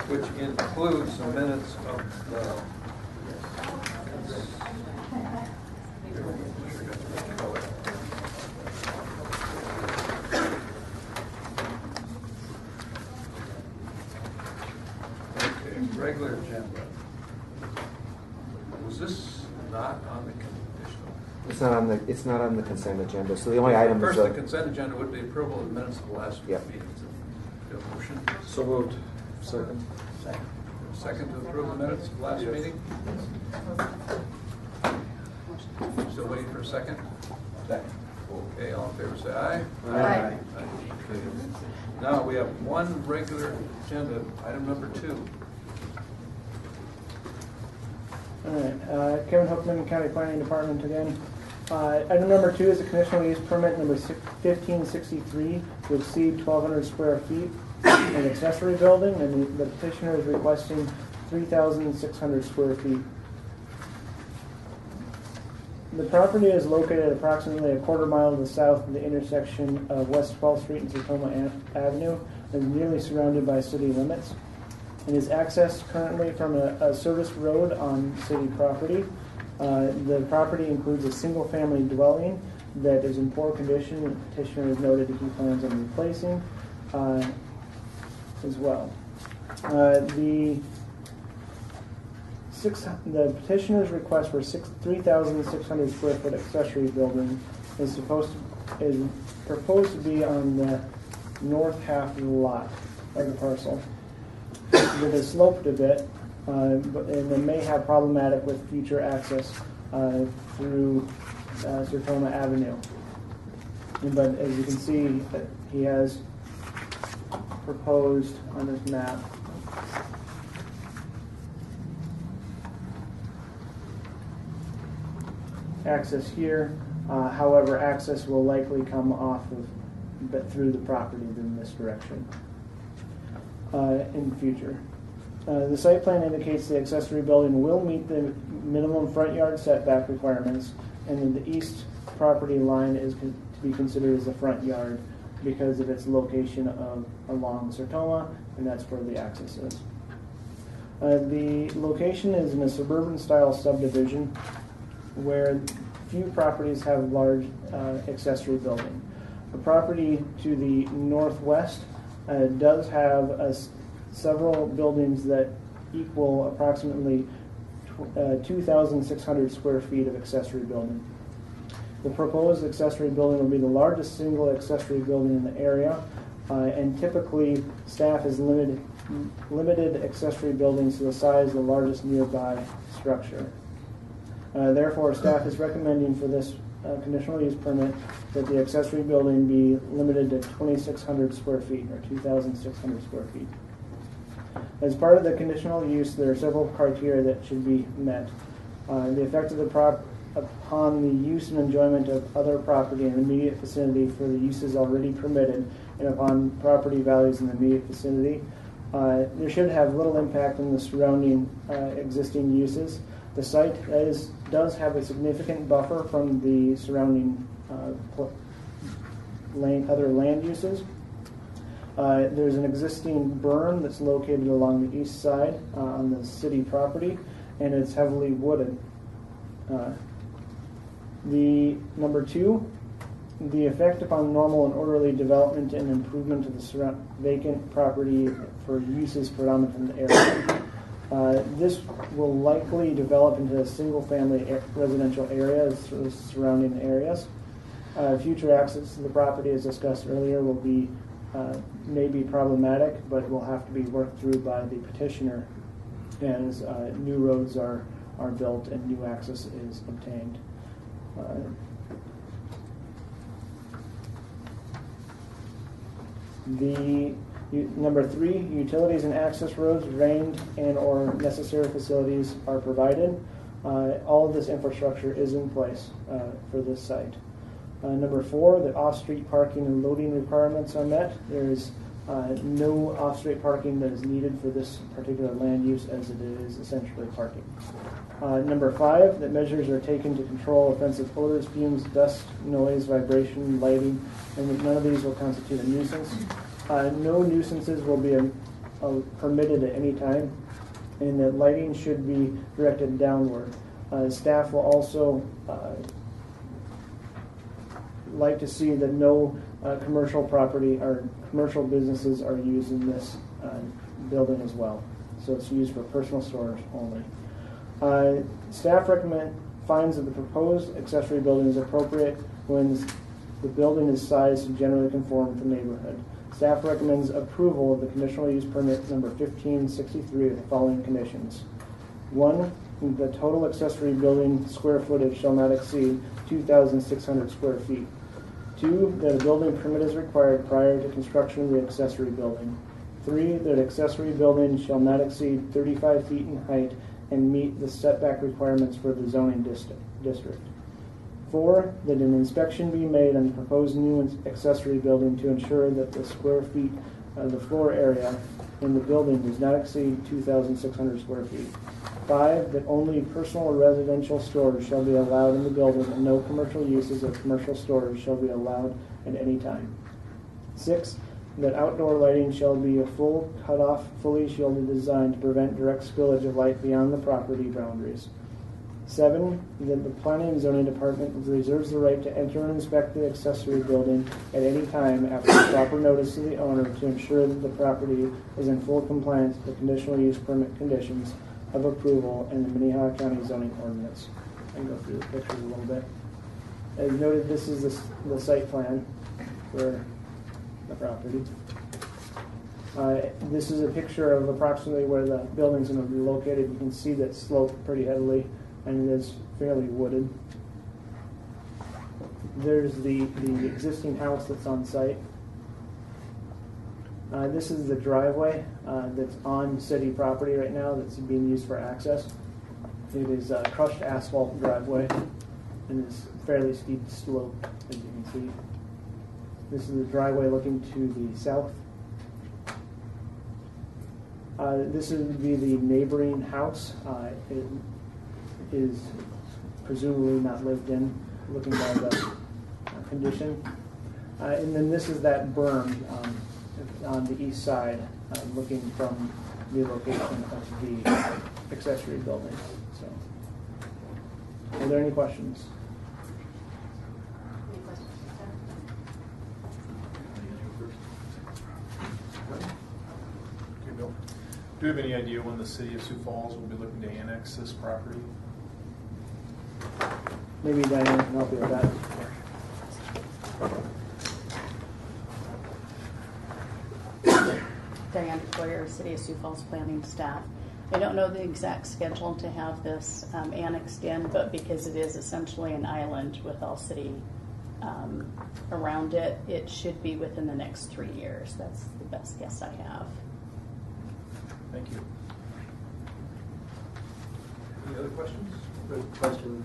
which includes the minutes of the regular agenda. Was this not on the conditional? It's not on the consent agenda. So the only item First, is the consent agenda would be approval of the minutes of the last meeting. Do a motion? So moved. Second. Second to approve the minutes of the last meeting? Still waiting for a second? Second. Okay, all in favor say aye. Aye. Okay. Now we have one regular agenda, item number 2. All right, Kevin Hookman, County Planning Department again. Item number 2 is a conditional use permit number 1563 to exceed 1,200 square feet, an accessory building, and the petitioner is requesting 3,600 square feet. The property is located approximately a quarter mile to the south of the intersection of West 12th Street and Sertoma Avenue, and is nearly surrounded by city limits. It is accessed currently from a service road on city property. The property includes a single-family dwelling that is in poor condition. The petitioner has noted that he plans on replacing as well. The petitioner's request for 3,600 square foot accessory building is proposed to be on the north half of the lot of the parcel. It is sloped a bit, and it may have problematic with future access through Sertoma Avenue. But as you can see, he has proposed on this map access here. However, access will likely come off of, but through the property in this direction in the future. The site plan indicates the accessory building will meet the minimum front yard setback requirements, and then the east property line is to be considered as the front yard because of its location along Sertoma, and that's where the access is. The location is in a suburban style subdivision where few properties have large accessory building. The property to the northwest does have several buildings that equal approximately 2,600 square feet of accessory building. The proposed accessory building will be the largest single accessory building in the area, and typically staff has limited accessory buildings to the size of the largest nearby structure. Therefore, staff is recommending for this conditional use permit that the accessory building be limited to 2,600 square feet or 2,600 square feet. As part of the conditional use, there are several criteria that should be met. The effect of the upon the use and enjoyment of other property in the immediate vicinity for the uses already permitted, and upon property values in the immediate vicinity. There should have little impact on the surrounding existing uses. The site does have a significant buffer from the surrounding other land uses. There's an existing berm that's located along the east side on the city property, and it's heavily wooded. The number 2, the effect upon normal and orderly development and improvement of the vacant property for uses predominant in the area. This will likely develop into a single-family residential area surrounding areas. Future access to the property, as discussed earlier, will be may be problematic, but will have to be worked through by the petitioner as new roads are built and new access is obtained. Number 3, utilities and access roads, drained and or necessary facilities are provided. All of this infrastructure is in place for this site. Number 4, the off-street parking and loading requirements are met. There is no off-street parking that is needed for this particular land use, as it is essentially parking. Number 5, that measures are taken to control offensive odors, fumes, dust, noise, vibration, lighting, and that none of these will constitute a nuisance. No nuisances will be permitted at any time, and that lighting should be directed downward. Staff will also like to see that no commercial property or commercial businesses are used in this building as well. So it's used for personal storage only. Staff finds that the proposed accessory building is appropriate when the building is sized to generally conform with the neighborhood. Staff recommends approval of the conditional use permit number 1563 with the following conditions. 1, the total accessory building square footage shall not exceed 2,600 square feet. 2, that a building permit is required prior to construction of the accessory building. 3, that accessory building shall not exceed 35 feet in height and meet the setback requirements for the zoning district. 4, that an inspection be made on the proposed new accessory building to ensure that the square feet of the floor area in the building does not exceed 2,600 square feet. 5, that only personal or residential storage shall be allowed in the building and no commercial uses of commercial storage shall be allowed at any time. 6, that outdoor lighting shall be a full cutoff, fully shielded design to prevent direct spillage of light beyond the property boundaries. 7, that the Planning and Zoning Department reserves the right to enter and inspect the accessory building at any time after the proper notice to the owner to ensure that the property is in full compliance with the conditional use permit conditions of approval and the Minnehaha County zoning ordinance. I can go through the pictures a little bit. As noted, this is the site plan for the property. This is a picture of approximately where the building's going to be located. You can see that it's sloped pretty heavily, and it is fairly wooded. There's the existing house that's on site. This is the driveway that's on city property right now that's being used for access. It is a crushed asphalt driveway and is fairly steep slope, as you can see. This is the driveway looking to the south. This would be the neighboring house. It is presumably not lived in, looking by the condition. And then this is that berm on the east side, looking from the location of the accessory building. So, are there any questions? Do you have any idea when the City of Sioux Falls will be looking to annex this property? Maybe Diane can help you with that. Diane Boyer, City of Sioux Falls planning staff. I don't know the exact schedule to have this annexed in, but because it is essentially an island with all city around it, it should be within the next 3 years. That's the best guess I have. Thank you. Any other questions? Good question.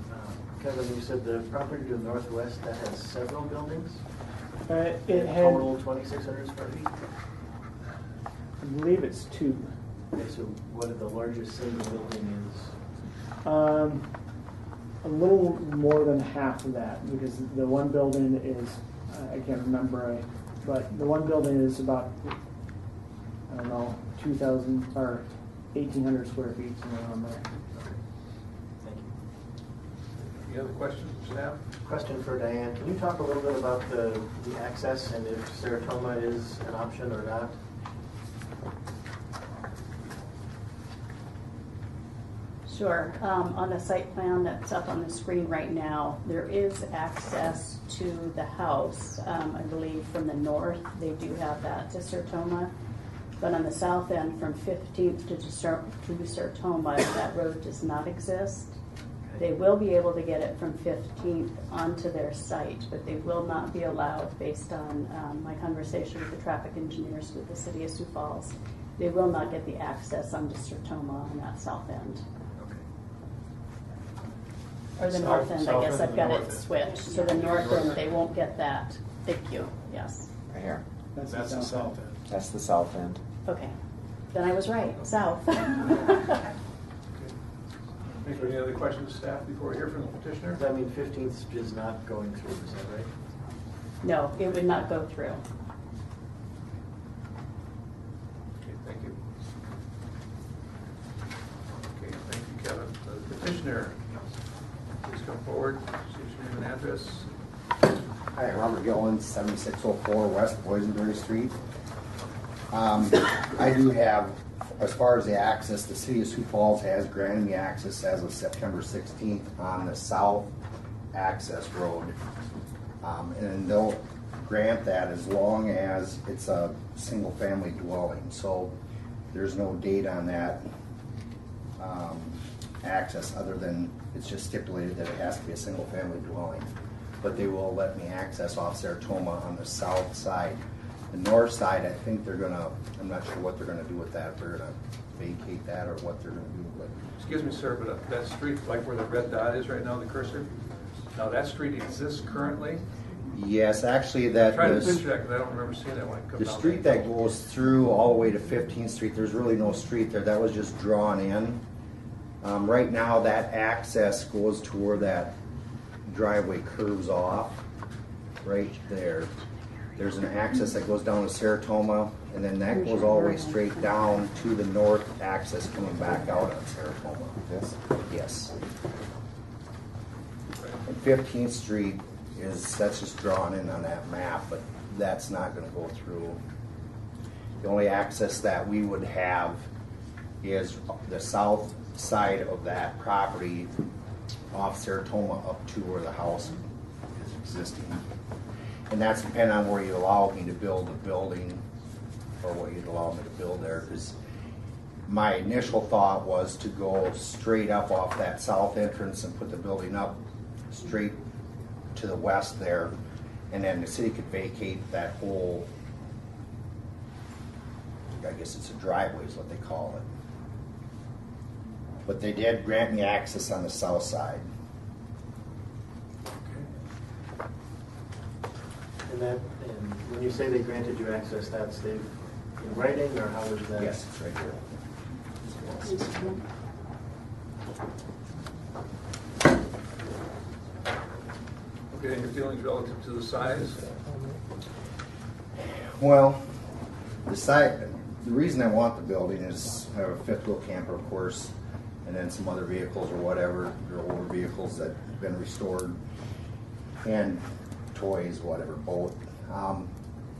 Kevin, you said the property to the northwest that has several buildings? It had, Total 2,600 square feet? I believe it's 2. Okay, so what the largest single building is? A little more than half of that, because the one building is, I can't remember, but the one building is about, I don't know, 2,000 or 1,800 square feet, somewhere around there. Thank you. Any other questions, staff? Question for Diane. Can you talk a little bit about the access and if Seratoma is an option or not? Sure. On the site plan that's up on the screen right now, there is access to the house. I believe from the north, they do have that to Sertoma. But on the south end, from 15th to Sertoma, that road does not exist. They will be able to get it from 15th onto their site, but they will not be allowed, based on my conversation with the traffic engineers with the City of Sioux Falls, they will not get the access onto Sertoma on that south end. Or the north end, I guess I've got it switched. So the north end, they won't get that. Thank you. Yes. Right here. That's the south end. That's the south end. Okay. Then I was right. South. Any other questions, staff, before we hear from the petitioner? Does that mean 15th is not going through, is that right? No, it would not go through. Okay, thank you. petitioner. Please come forward, state your name and address. Hi, Robert Gillen, 7604 West Boysenberry Street. I do have, as far as the access, the City of Sioux Falls has granted me access as of September 16th on the south access road. And they'll grant that as long as it's a single-family dwelling. So there's no date on that access other than it's just stipulated that it has to be a single-family dwelling. But they will let me access off Saratoga on the south side. The north side, I think they're gonna, I'm not sure what they're gonna do with that, if they're gonna vacate that or what they're gonna do, but. Excuse me, sir, but that street, like where the red dot is right now, the cursor, now that street exists currently? Yes, actually that. I'm trying to picture that because I don't remember seeing that when it comes The down. street that goes through all the way to 15th Street, there's really no street there, that was just drawn in. Right now, that access goes to where that driveway curves off, right there. There's an access that goes down to Saratoga, and then that goes all the way straight down to the north access coming back out on Saratoga. Yes. Yes. And 15th Street that's just drawn in on that map, but that's not gonna go through. The only access that we would have is the south side of that property off Saratoga up to where the house is existing. And that's depending on where you allow me to build the building or what you'd allow me to build there. Because my initial thought was to go straight up off that south entrance and put the building up straight to the west there. And then the city could vacate that whole, I guess it's a driveway is what they call it. But they did grant me access on the south side. And when you say they granted you access, that's in writing, or how was that? Yes, it's right here. Okay, and your feelings relative to the size? Well, the reason I want the building is I have a fifth wheel camper, of course, and then some other vehicles or whatever, or older vehicles that have been restored, and toys, whatever, boat.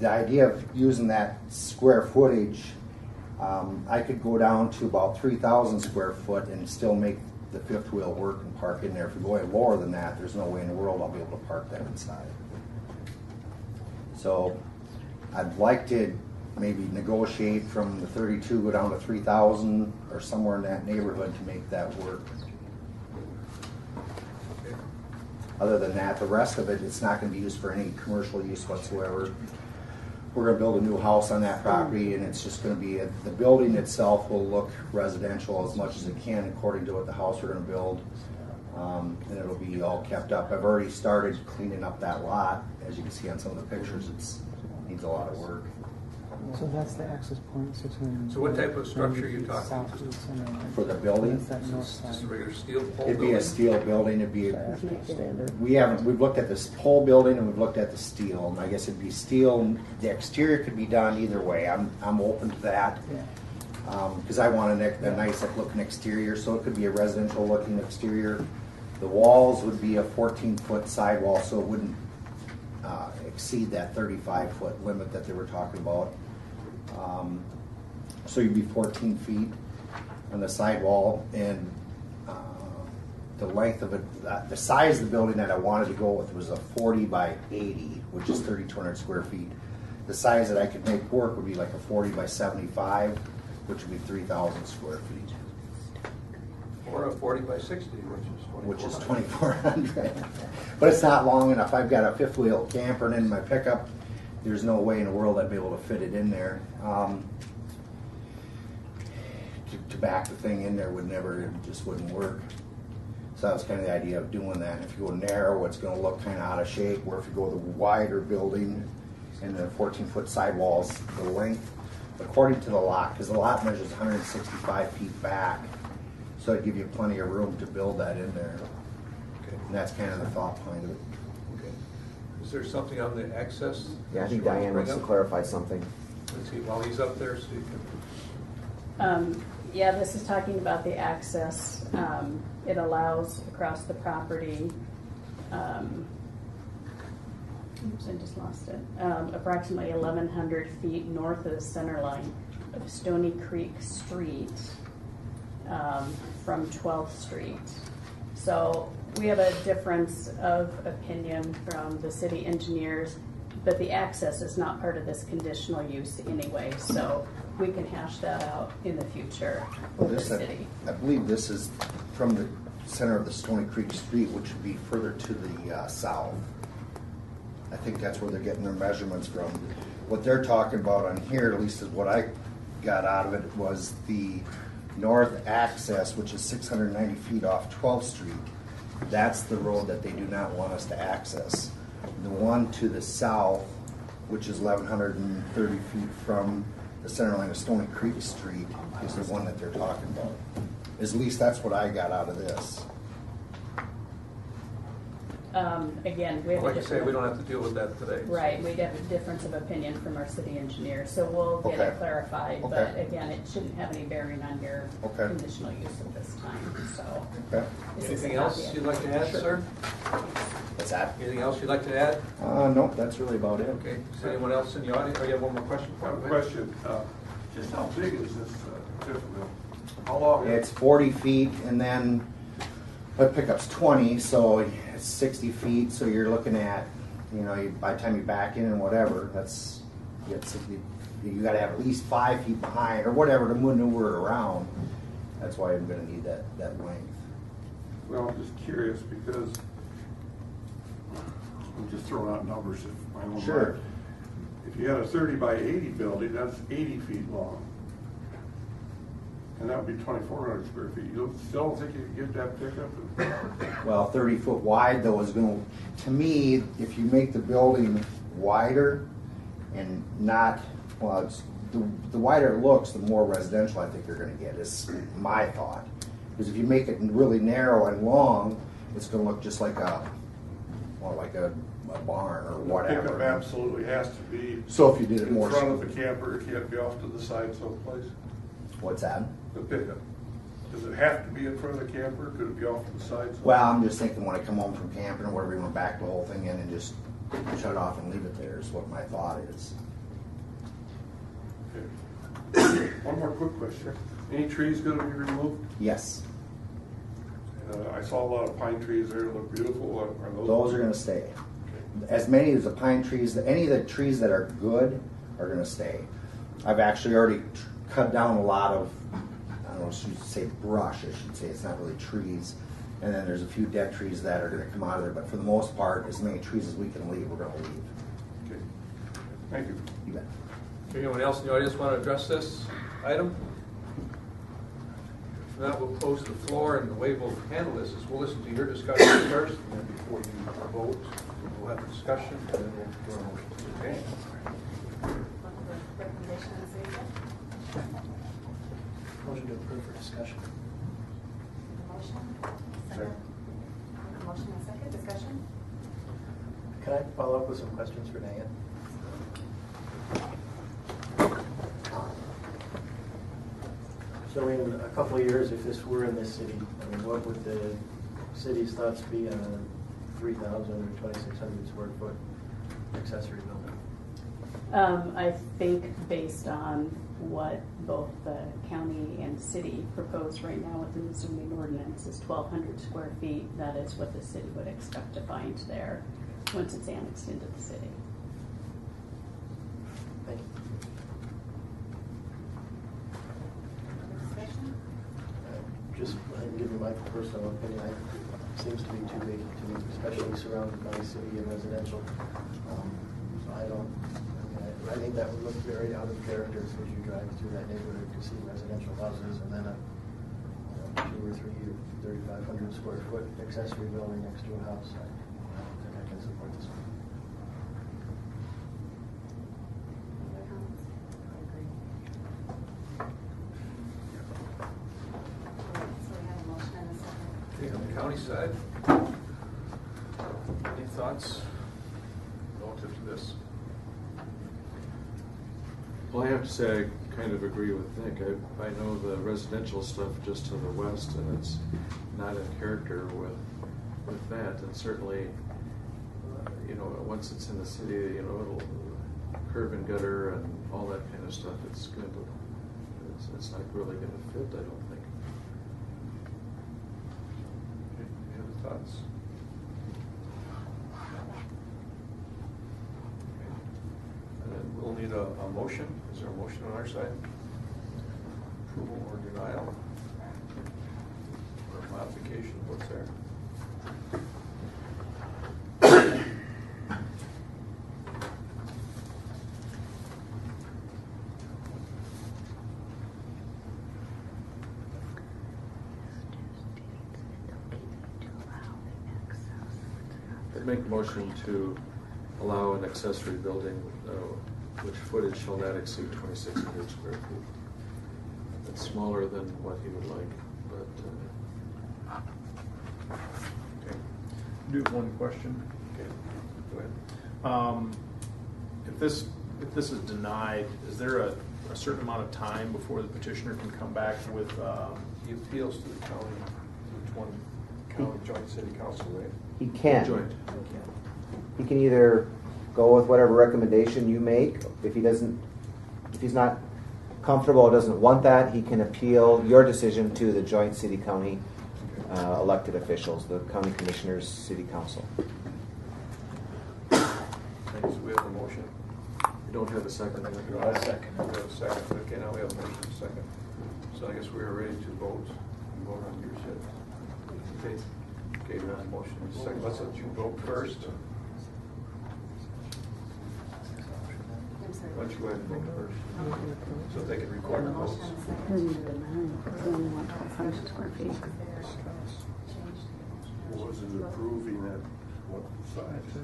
The idea of using that square footage, I could go down to about 3,000 square foot and still make the fifth wheel work and park in there. If you're going lower than that, there's no way in the world I'll be able to park that inside. So I'd like to maybe negotiate from the 32, go down to 3,000 or somewhere in that neighborhood to make that work. Okay. Other than that, the rest of it, it's not going to be used for any commercial use whatsoever. We're going to build a new house on that property, and it's just going to be, the building itself will look residential as much as it can according to what the house we're going to build. And it'll be all kept up. I've already started cleaning up that lot. As you can see on some of the pictures, it needs a lot of work. So that's the access point, 600. So what type of structure are you talking about? For the building, That north side. Just a regular steel pole it'd be building? a steel building. It'd be Standard. we've looked at this pole building and we've looked at the steel, and I guess it'd be steel. The exterior could be done either way. I'm open to that because I want a nice looking exterior. So it could be a residential looking exterior. The walls would be a 14-foot sidewall, so it wouldn't exceed that 35-foot limit that they were talking about. So you'd be 14 feet on the sidewall, and the length of it, the size of the building that I wanted to go with was a 40 by 80, which is 3,200 square feet. The size that I could make work would be like a 40 by 75, which would be 3,000 square feet. Or a 40 by 60, Which is 2,400. But it's not long enough. I've got a fifth wheel camper, and in my pickup, there's no way in the world I'd be able to fit it in there. To back the thing in there it just wouldn't work. So that was kind of the idea of doing that. If you go narrow, it's going to look kind of out of shape. Where if you go the wider building and the 14-foot sidewalls, the length, according to the lot, because the lot measures 165 feet back, so it'd give you plenty of room to build that in there. Okay. And that's kind of the thought behind it. Okay. Is there something on the access? Yeah, I think that you want Diane bring wants to up? clarify something. Let's see, while he's up there, so you can. Yeah, this is talking about the access. It allows across the property, oops, I just lost it, approximately 1,100 feet north of the center line of Stony Creek Street from 12th Street. So we have a difference of opinion from the city engineers, but the access is not part of this conditional use anyway, so we can hash that out in the future with the city. I believe this is from the center of the Stony Creek Street, which would be further to the south. I think that's where they're getting their measurements from. What they're talking about on here, at least is what I got out of it, was the north access, which is 690 feet off 12th Street. That's the road that they do not want us to access. The one to the south, which is 1,130 feet from the center line of Stony Creek Street, is the one that they're talking about. At least that's what I got out of this. Again, we have a Like I say, we different, don't have to deal with that today. right, we have a difference of opinion from our city engineer, so we'll get it Okay. clarified. But Okay. again, it shouldn't have any bearing on your Okay. conditional use at this time, so. Okay. this is Anything a else copy. you'd like to add, Sure. sir? What's that? Anything else you'd like to add? Nope, that's really about it. Okay, is anyone else in the audience? Oh, you have one more question? I have a question. Just how big is this fifth wheel? How long? It's 40 feet, and then the pickup's 20, so it's 60 feet. So you're looking at, by the time you back in and whatever, that's you got to have at least 5 feet behind or whatever to maneuver around. That's why I'm going to need that length. Well, I'm just curious because I'm just throwing out numbers if my own Sure. mind. If you had a 30 by 80 building, that's 80 feet long. And that would be 2,400 square feet. You still don't think you could get that pickup? Well, 30 foot wide though is going to me, if you make the building wider and not, well, it's, the wider it looks, the more residential I think you're going to get, is my thought. Because if you make it really narrow and long, it's going to look just like a barn or The whatever. pickup absolutely has to be So if you did it in more, front of the camper. It can't be off to the side someplace. what's that? The pickup. Does it have to be in front of the camper? Could it be off to the side someplace? Well, I'm just thinking when I come home from camping or whatever, you want to back the whole thing in and just shut it off and leave it there is what my thought is. Okay. One more quick question. Any trees going to be removed? Yes, I saw a lot of pine trees there. Look beautiful. Are those are going to stay. As many as the pine trees, any of the trees that are good are going to stay. I've actually already cut down a lot of, I don't know, I should say brush, I should say, it's not really trees. And then there's a few dead trees that are going to come out of there, but for the most part, as many trees as we can leave, we're going to leave. Okay. Thank you. You bet. Anyone else in the audience want to address this item? If not, we'll close the floor, and the way we'll handle this is we'll listen to your discussion first, and then before you vote, we'll have a discussion, and then we'll do our motion. Okay? Recommendation on the city. Motion to approve for discussion. Motion. Second. Motion and second. Discussion. Can I follow up with some questions for Diane? So in a couple of years, if this were in this city, I mean, what would the city's thoughts be on a 3,000 or 2,600 square foot accessory building? I think based on what both the county and city propose right now within the zoning ordinance is 1,200 square feet. That is what the city would expect to find there once it's annexed into the city. Thank you. Discussion. Just, I can give you my personal opinion, it seems to be too big to me, especially surrounded by city and residential. So I think that would look very out of character as you drive through that neighborhood to see residential houses and then a 2 or 3 or 3,500 square foot accessory building next to a house. I don't think I can support this one. Other comments? I agree. So we have a motion and a second. Okay, on the county side, any thoughts relative to this? Well, I have to say, I kind of agree with Nick. I know the residential stuff just to the west, and it's not in character with that. And certainly, once it's in the city, it'll curb and gutter and all that kind of stuff. It's not really going to fit, I don't think. Any other thoughts? And then we'll need a motion. Is there a motion on our side? Approval or denial? Or modification, what's there? I'd make a motion to allow an accessory building which footage shall not exceed 2,600 square feet. It's smaller than what he would like, but Okay. Do you have one question? Okay, go ahead. If this is denied, is there a certain amount of time before the petitioner can come back with, He appeals to the county, to one county joint city council, right? He can. joint. He can either go with whatever recommendation you make. If he's not comfortable or doesn't want that, he can appeal your decision to the joint city-county elected officials, the county commissioners, city council. Thanks. We have a motion. You don't have a second. We have a second. Okay, now we have a motion, and a second. So I guess we are ready to vote. You vote on your set. Okay, we have a motion, and a second. Let's let you vote first. I'm sorry. Why don't you go ahead and vote first, so they can record the votes. Was it approving at what size?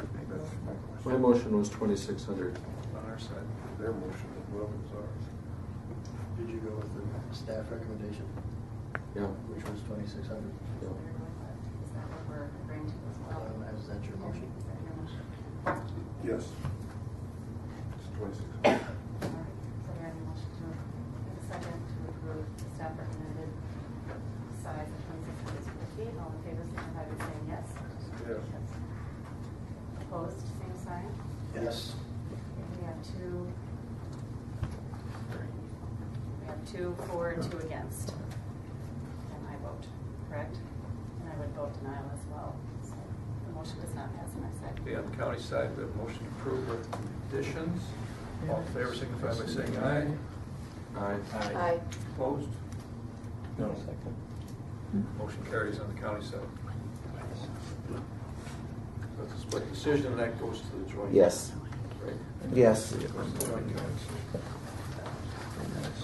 My motion was 2,600. On our side. Their motion as well as ours. Did you go with the staff recommendation, Yeah. which was 2,600? Yeah. Is that what we're agreeing to as well? Is that your motion? Is that your motion? Yes. It's 26. All right, so we have a motion to, give a second to approve the staff recommended size of 2,600 square feet. All in favor, signify by saying yes. Yes. Opposed, same sign. Yes. We have two for and two against. And I vote, correct? And I would vote denial as well. So the motion does not pass on our side. Okay, on the county side, we have a motion approved with conditions. All in favor, signify by saying aye. Aye. Aye. Opposed? No. Motion carries on the county side. So it's a split decision, and that goes to the joint. Yes. Right? Yes.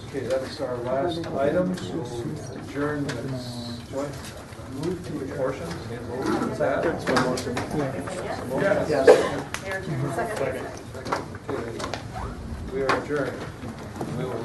Okay, that's our last item. So we'll adjourn this joint portion. And vote on that. Yes. Second. Okay, we are adjourned. We will